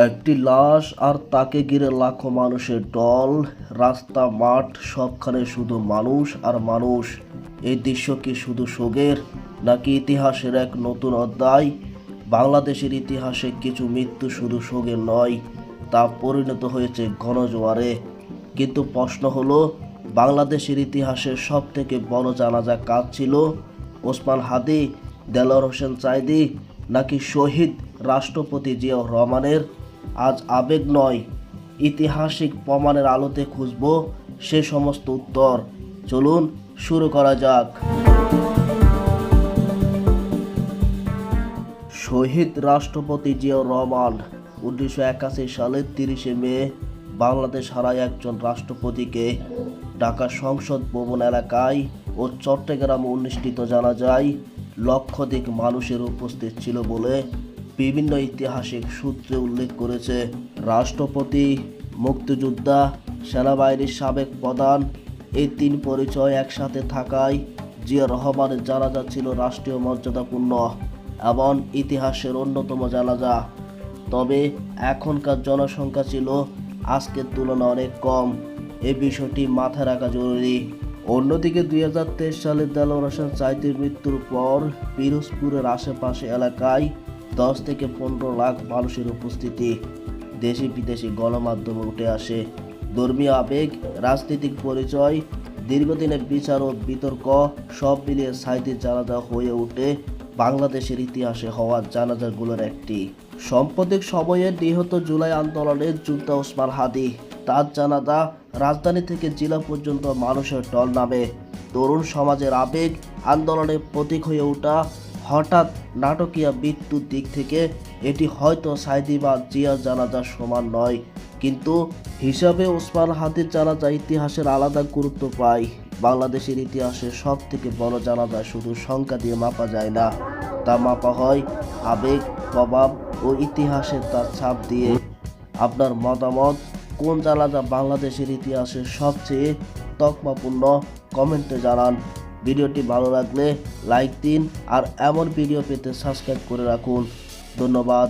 একটি লাশ আর তাকে ঘিরে লাখো মানুষের দল, রাস্তা মাঠ সবখানে শুধু মানুষ আর মানুষ। এই দৃশ্য কি শুধু শোকের, নাকি ইতিহাসের এক নতুন অধ্যায়? বাংলাদেশের ইতিহাসে কিছু মৃত্যু শুধু শোকের নয়, তা পরিণত হয়েছে গণজোয়ারে। কিন্তু প্রশ্ন হলো, বাংলাদেশের ইতিহাসের সব থেকে বড় জানাজা কাজ ছিল? ওসমান হাদি, দেলোয়ার হোসেন সাঈদী, নাকি শহীদ রাষ্ট্রপতি জিয়াউর রহমানের? আজ আবেগ নয়, ঐতিহাসিক প্রমাণের আলোতে খুঁজব সে সমস্ত উত্তর। চলুন শুরু করা যাক। শহীদ রাষ্ট্রপতি জিয়াউর রহমান 1981 সালের 30 মে বাংলাদেশ হারায় একজন রাষ্ট্রপতিকে। ঢাকা সংসদ ভবন এলাকায় ও চট্টগ্রামে অনুষ্ঠিত জানাজায় লক্ষাধিক মানুষের উপস্থিত ছিল বলে বিভিন্ন ঐতিহাসিক সূত্রে উল্লেখ করেছে। রাষ্ট্রপতি, মুক্তিযোদ্ধা, সেনাবাহিনীর সাবেক প্রধান, এই তিন পরিচয় একসাথে থাকায় জিয়াউর রহমানের জানাজা ছিল রাষ্ট্রীয় মর্যাদাপূর্ণ এবং ইতিহাসের অন্যতম জানাজা। তবে এখনকার জনসংখ্যা ছিল আজকের তুলনায় অনেক কম, এই বিষয়টি মাথায় রাখা জরুরি। অন্যদিকে 2023 সালে দেলোয়ার হোসেন সাঈদীর মৃত্যুর পর পিরোজপুরের আশেপাশে এলাকায় 10 থেকে 15 লাখ মানুষের উপস্থিতি। দেশি বিদেশি গণমাধ্যমে উঠে আসে ধর্মীয় আবেগ, রাজনৈতিক পরিচয়, দীর্ঘদিনের বিচার ও বিতর্ক সব মিলিয়ে সাঈদীর জানাজা হয়ে ওঠে বাংলাদেশের ইতিহাসে হওয়া জানাজাগুলোর একটি। সাম্প্রতিক সময়ে নিহত জুলাই আন্দোলনের যোদ্ধা ওসমান হাদি, তার জানাজা রাজধানী থেকে জেলা পর্যন্ত মানুষের ঢল নামে। তরুণ সমাজের আবেগ, আন্দোলনের প্রতীক হয়ে ওঠা হঠাৎ নাটকীয় মৃত্যুর দিক থেকে এটি হয়তো সাঈদী বা জিয়ার জানাজার সমান নয়, কিন্তু হিসাবে ওসমান হাদির জানাজা ইতিহাসের আলাদা গুরুত্ব পায়। বাংলাদেশের ইতিহাসে সব থেকে বড় জানাজা শুধু সংখ্যা দিয়ে মাপা যায় না, তা মাপা হয় আবেগ, প্রভাব ও ইতিহাসের তার ছাপ দিয়ে। আপনার মতামত, কোন জানাজা বাংলাদেশের ইতিহাসের সবচেয়ে তকমাপূর্ণ? কমেন্টে জানান। ভিডিওটি ভালো লাগলে লাইক দিন আর এমন ভিডিও পেতে সাবস্ক্রাইব করে রাখুন। ধন্যবাদ।